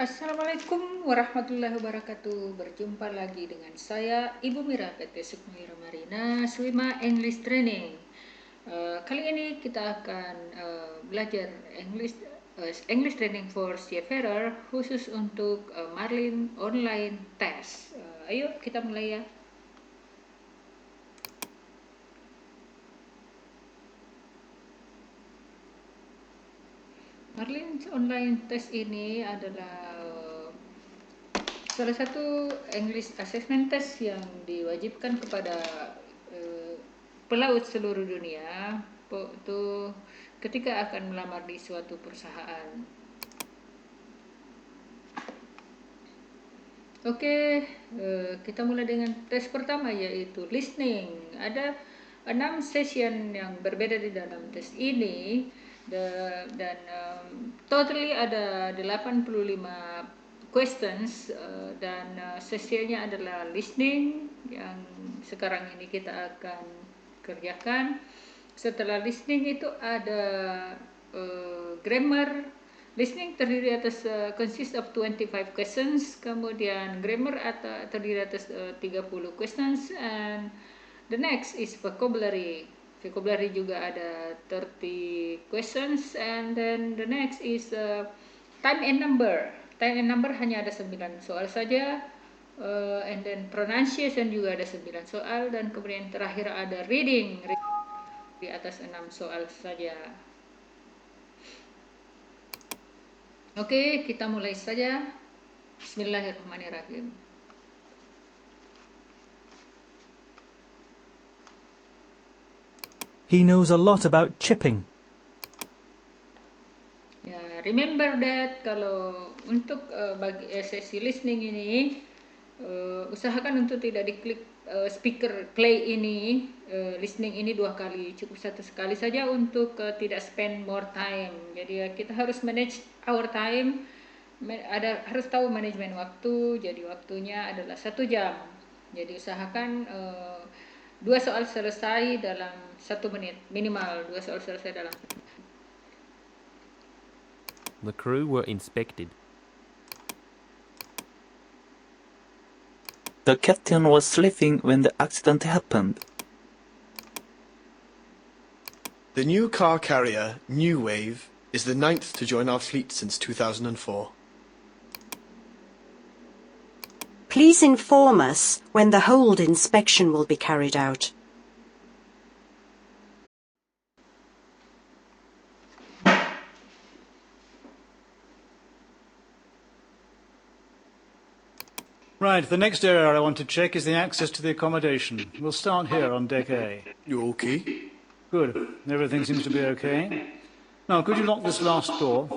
Assalamualaikum warahmatullahi wabarakatuh. Berjumpa lagi dengan saya Ibu Mira PT SUWIMA Marina SUWIMA English Training. Kali ini kita akan belajar English Training for SEAFARERS khusus untuk Marlins online test. Ayo kita mulai ya. Marlins online test ini adalah salah satu English assessment test yang diwajibkan kepada pelaut seluruh dunia itu ketika akan melamar di suatu perusahaan. Oke, kita mulai dengan tes pertama yaitu listening. Ada 6 session yang berbeda di dalam tes ini dan totally ada 85 questions dan sesinya adalah listening yang sekarang ini kita akan kerjakan. Setelah listening itu ada grammar. Listening terdiri atas consist of 25 questions, kemudian grammar terdiri atas 30 questions, and the next is vocabulary. Vocabulary juga ada 30 questions, and then the next is time and number. Time and number hanya ada 9 soal saja, and then pronunciation juga ada 9 soal, dan kemudian terakhir ada reading di atas 6 soal saja. Oke, kita mulai saja. Bismillahirrahmanirrahim. He knows a lot about chipping. Ya, remember that kalau untuk bagi sesi listening ini usahakan untuk tidak diklik speaker play ini, listening ini 2 kali, cukup 1 sekali saja untuk tidak spend more time. Jadi kita harus manage our time, harus tahu manajemen waktu. Jadi waktunya adalah 1 jam. Jadi usahakan 2 soal selesai dalam 1 menit, minimal 2 soal selesai dalam. The crew were inspected. The captain was sleeping when the accident happened. The new car carrier, New Wave, is the 9th to join our fleet since 2004. Please inform us when the hold inspection will be carried out. Right, the next area I want to check is the access to the accommodation. We'll start here on deck A. You okay? Good. Everything seems to be okay. Now, could you lock this last door?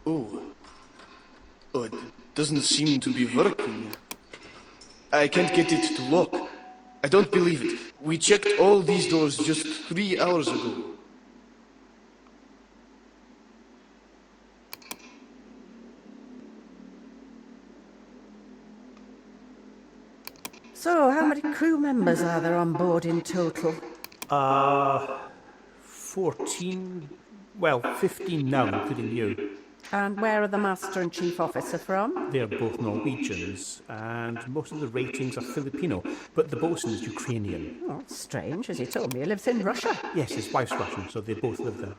Oh, it doesn't seem to be working. I can't get it to lock. I don't believe it. We checked all these doors just 3 hours ago. So, how many crew members are there on board in total? 14, well, 15 now, including you. And where are the master and chief officer from? They're both Norwegians, and most of the ratings are Filipino, but the bosun is Ukrainian. Oh, strange, as you told me, he lives in Russia. Yes, his wife's Russian, so they both live there.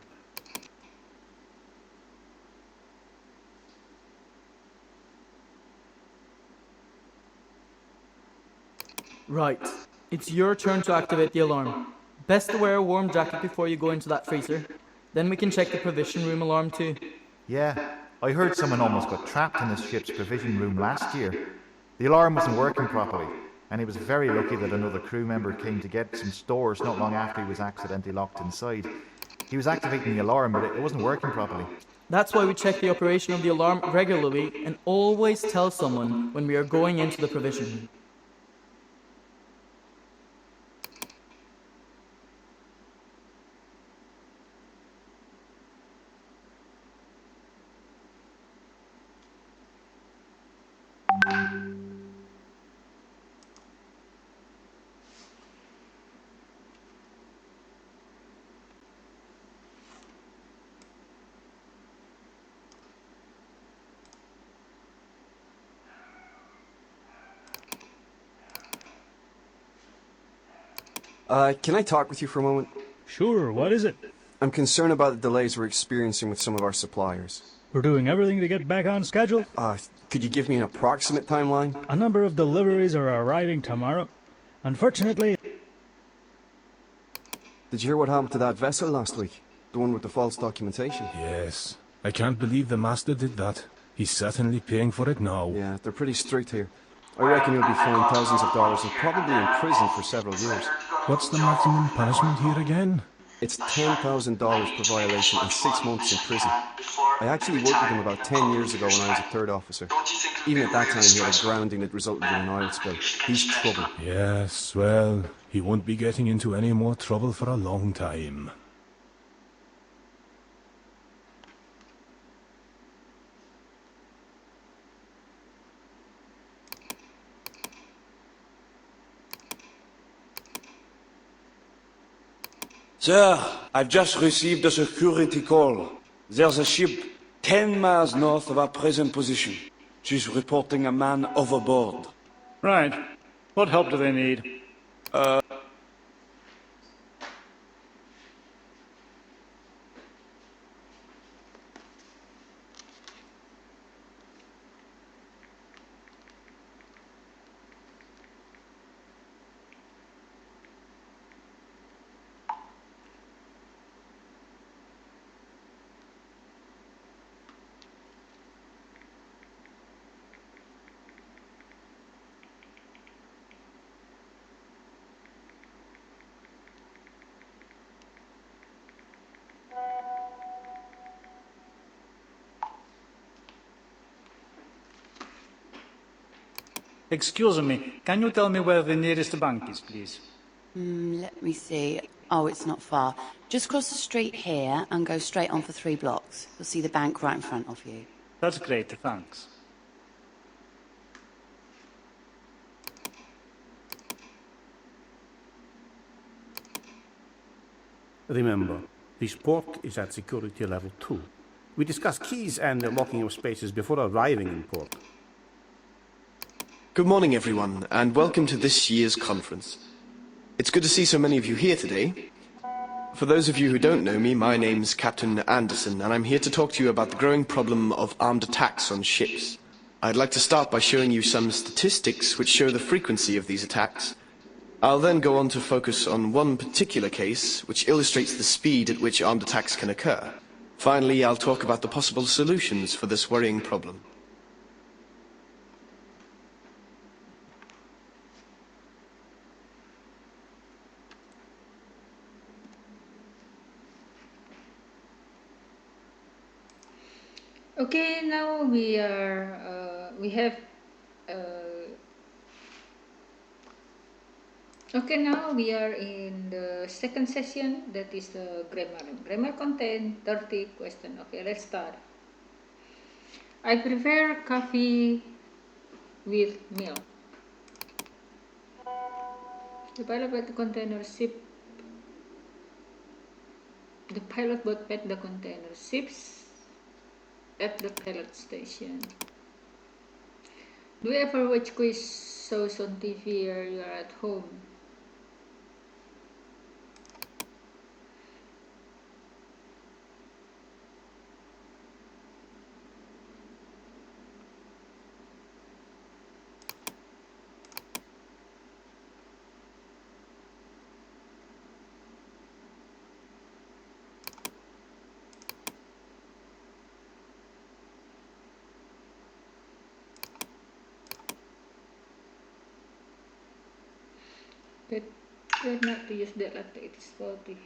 Right. It's your turn to activate the alarm. Best to wear a warm jacket before you go into that freezer. Then we can check the provision room alarm too. Yeah, I heard someone almost got trapped in the ship's provision room last year. The alarm wasn't working properly, and he was very lucky that another crew member came to get some stores not long after he was accidentally locked inside. He was activating the alarm, but it wasn't working properly. That's why we check the operation of the alarm regularly and always tell someone when we are going into the provision room. Can I talk with you for a moment? Sure, what is it? I'm concerned about the delays we're experiencing with some of our suppliers. We're doing everything to get back on schedule. Could you give me an approximate timeline? A number of deliveries are arriving tomorrow. Unfortunately... Did you hear what happened to that vessel last week? The one with the false documentation? Yes. I can't believe the master did that. He's certainly paying for it now. Yeah, they're pretty strict here. I reckon he'll be fined thousands of dollars and probably in prison for several years. What's the maximum punishment here again? It's $10,000 per violation and 6 months in prison. I actually worked with him about 10 years ago when I was a third officer. Even at that time, he had a grounding that resulted in an oil spill. He's trouble. Yes, well, he won't be getting into any more trouble for a long time. Sir, I've just received a security call. There's a ship 10 miles north of our present position. She's reporting a man overboard. Right. What help do they need? Excuse me, can you tell me where the nearest bank is, please? Let me see. Oh, it's not far. Just cross the street here and go straight on for 3 blocks. You'll see the bank right in front of you. That's great, thanks. Remember, this port is at security level 2. We discuss keys and the locking of spaces before arriving in port. Good morning, everyone, and welcome to this year's conference. It's good to see so many of you here today. For those of you who don't know me, my name's Captain Anderson, and I'm here to talk to you about the growing problem of armed attacks on ships. I'd like to start by showing you some statistics which show the frequency of these attacks. I'll then go on to focus on one particular case which illustrates the speed at which armed attacks can occur. Finally, I'll talk about the possible solutions for this worrying problem. Okay, now we have okay, now we are in the second session, that is the grammar. Grammar content 30 questions. Okay, let's start. I prefer coffee with milk. The pilot bought the container ship. The pilot bought the container ships at the pilot station. Do you ever watch quiz shows on TV or you are at home? Better not to use that latte, it is faulty.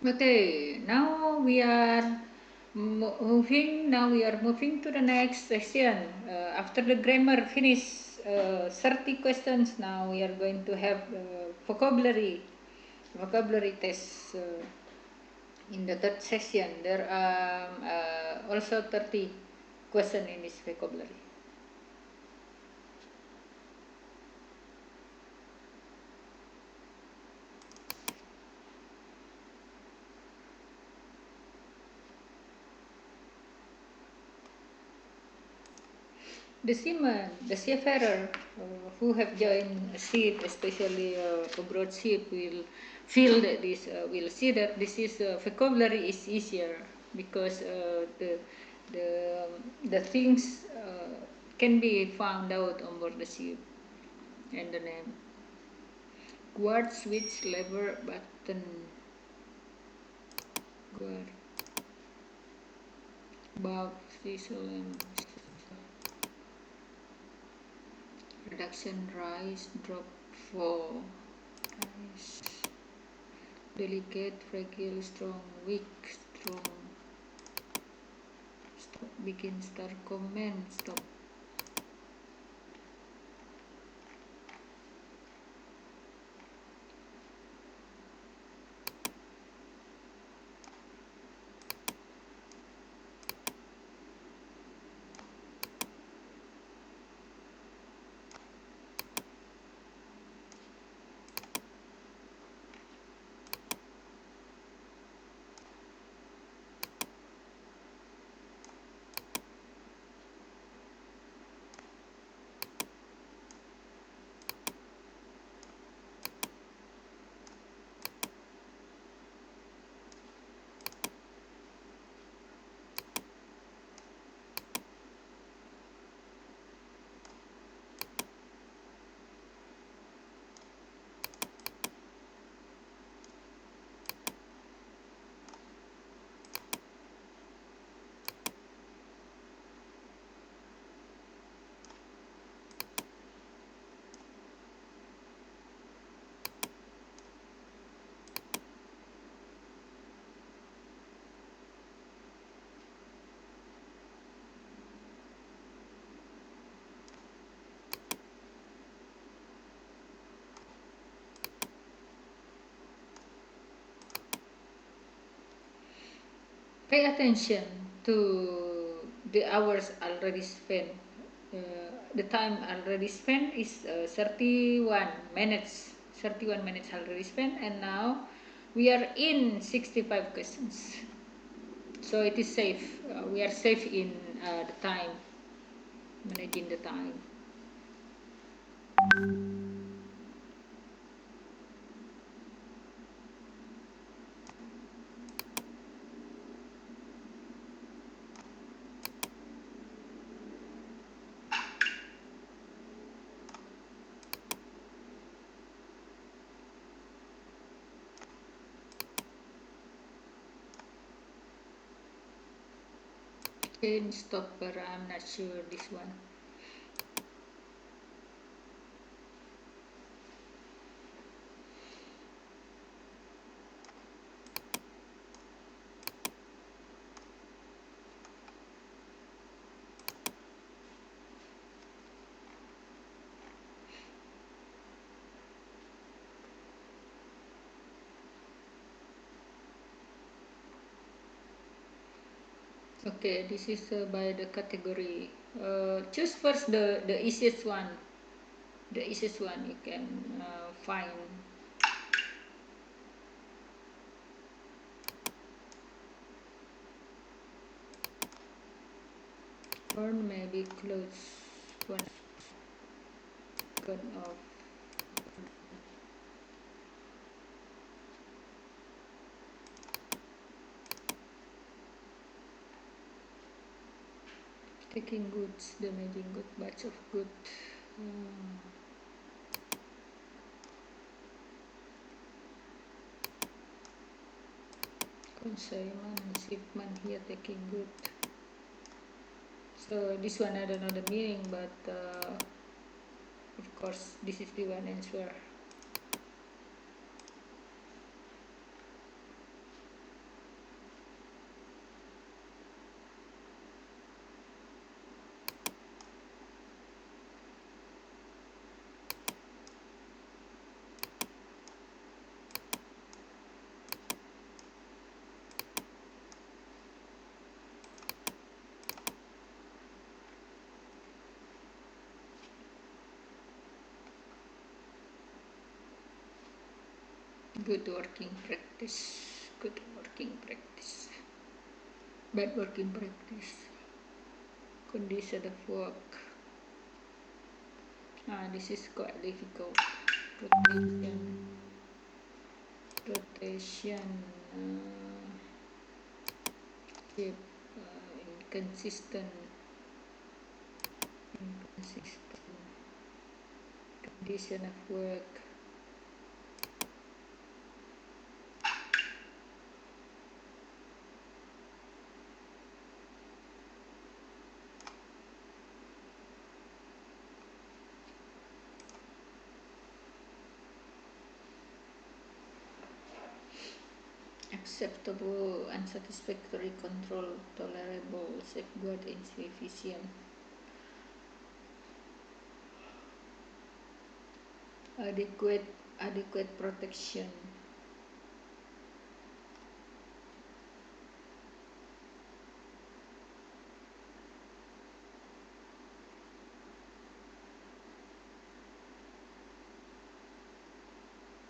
Okay, now we are moving. Now we are moving to the next session. After the grammar finish, 30 questions. Now we are going to have vocabulary tests in the third session. There are also 30 questions in this vocabulary. The seaman, the seafarer who have joined a ship, especially abroad ship, will feel that this, will see that this is vocabulary is easier because the the things can be found out on board the ship, and the name. Guard, switch, lever, button. Guard. Bulb, whistle, reduction, rise, drop, fall, rise, delicate, fragile, strong, weak, strong, stop, begin, start, command, stop. Pay attention to the hours already spent. The time already spent is 31 minutes. 31 minutes already spent, and now we are in 65 questions. So it is safe. We are safe in the time, managing the time. Chain stopper, I'm not sure this one. Okay, this is by the category. Choose first the easiest one. The easiest one you can find. Or maybe close one of taking goods, damaging good, batch of good. Consignment and shipment here taking good. So this one I don't know the meaning, but of course this is the one answer. Good working practice. Good working practice. Bad working practice. Condition of work. This is quite difficult. Rotation. Inconsistent. Condition of work. Acceptable, unsatisfactory, control, tolerable, safeguard, insufficient. Adequate protection.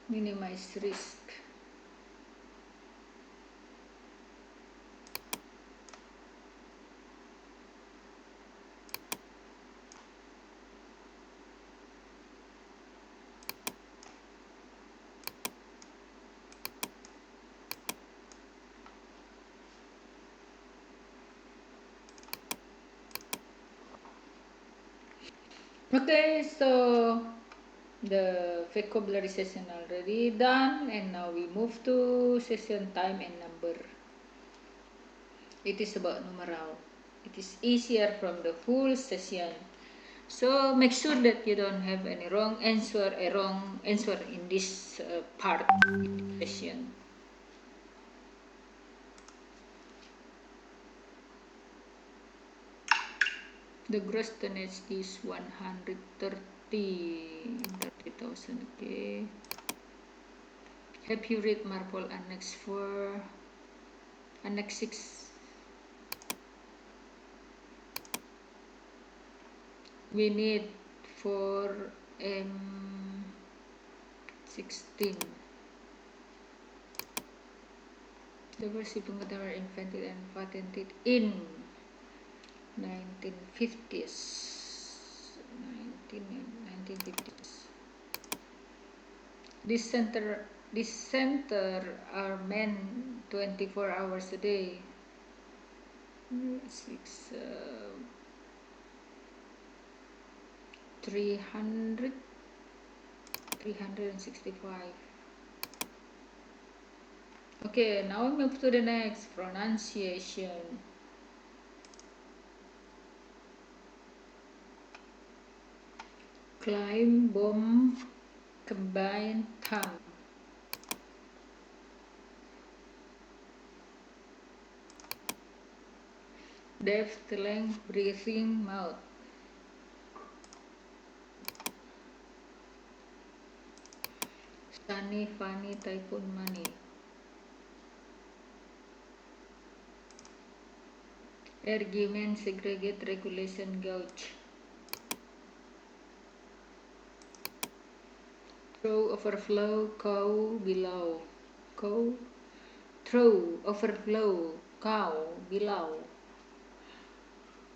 Minimize risk. Okay, so the vocabulary session already done, and now we move to session time and number. It is about numeral. It is easier from the full session. So make sure that you don't have any wrong answer, a wrong answer in this part of the session. The gross tonnage is 130,000. Okay. Have you read Marble Annex 4? Annex 6? we need for M16. The first shipping container were invented and patented in 1950s. 1950s. This center are manned 24 hours a day. 365. Okay, now move to the next pronunciation. Climb, bomb, combine, tongue. Depth, length, breathing, mouth. Sunny, funny, typhoon, money. Argument, segregate, regulation, gauge. Throw, overflow, cow, below. Cow, throw, overflow, cow, below.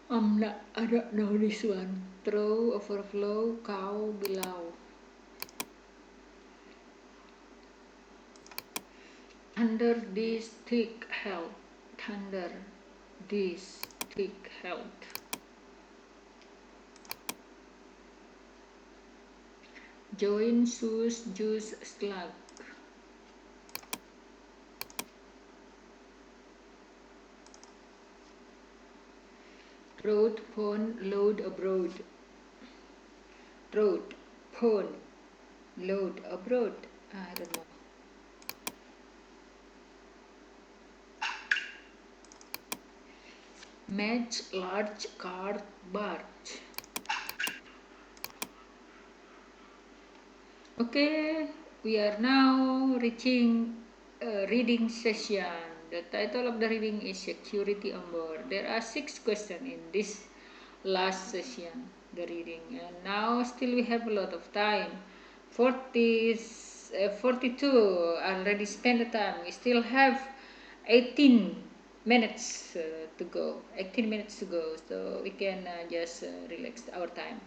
I don't know this one. Throw, overflow, cow, below. Thunder, this thick health. Thunder, this thick health. Join, shoes, juice, slug. Road, pond, load abroad. Road, pond, load abroad. I don't know. Match, large, card, barge. Okay, we are now reaching a reading session. The title of the reading is Security on Board. There are 6 questions in this last session, the reading, and now still we have a lot of time. 42 already spent the time. We still have 18 minutes to go. 18 minutes to go, so we can just relax our time.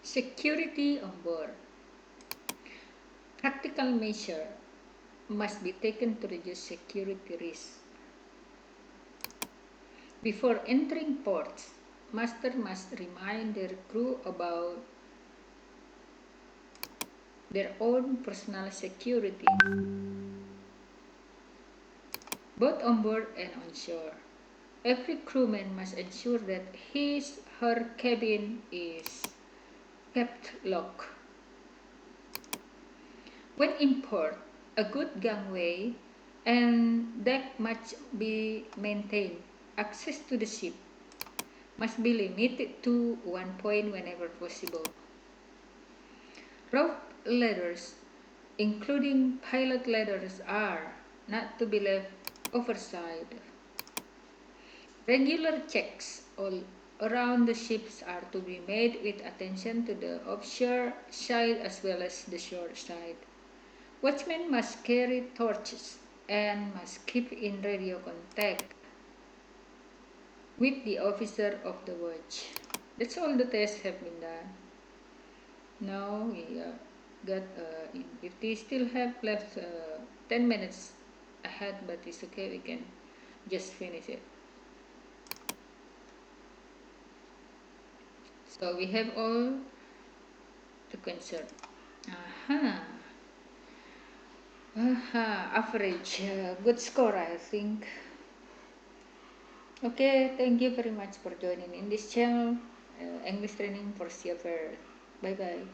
Security on board. Practical measures must be taken to reduce security risks. Before entering ports, master must remind their crew about their own personal security, both on board and on shore. Every crewman must ensure that his/her cabin is kept locked. When in port, a good gangway and deck must be maintained. Access to the ship must be limited to one point whenever possible. Rope ladders, including pilot ladders, are not to be left overside. Regular checks all around the ships are to be made with attention to the offshore side as well as the shore side. Watchmen must carry torches and must keep in radio contact with the officer of the watch. That's all the tests have been done. Now we got if they still have left 10 minutes ahead, but it's okay, we can just finish it. So we have all the concern. Average, good score, I think. Okay, thank you very much for joining in this channel, English training for SEAFARERS. Bye bye.